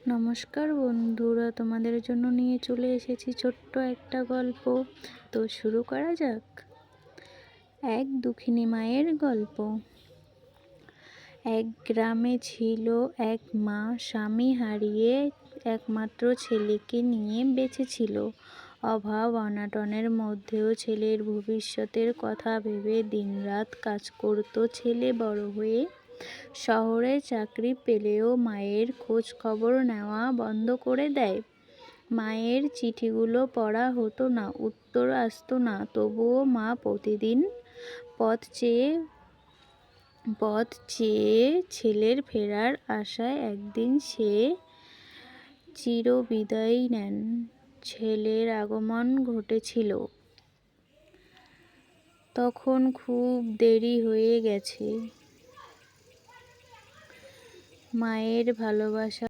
নমস্কার বন্ধুরা, তোমাদের জন্য নিয়ে চলে এসেছি ছোট্ট একটা গল্প। তো শুরু করা যাক। এক দুঃখিনী মায়ের গল্প। এক গ্রামে ছিল এক মা, স্বামী হারিয়ে একমাত্র ছেলেকে নিয়ে বেঁচে ছিল। অভাব অনাটনের মধ্যেও ছেলের ভবিষ্যতের কথা ভেবে দিনরাত কাজ করত। ছেলে বড় হয়ে শহরে চাকরি পেলেও মায়ের খোঁজ খবর নেওয়া বন্ধ করে দেয়। মায়ের চিঠিগুলো পড়া হতো না, উত্তর আসতো না। তবুও মা প্রতিদিন পথ চেয়ে ছেলের ফেরার আশায়। একদিন সে চিরবিদায় নেন। ছেলের আগমন ঘটেছিল। তখন খুব দেরি হয়ে গেছে। মায়ের ভালোবাসা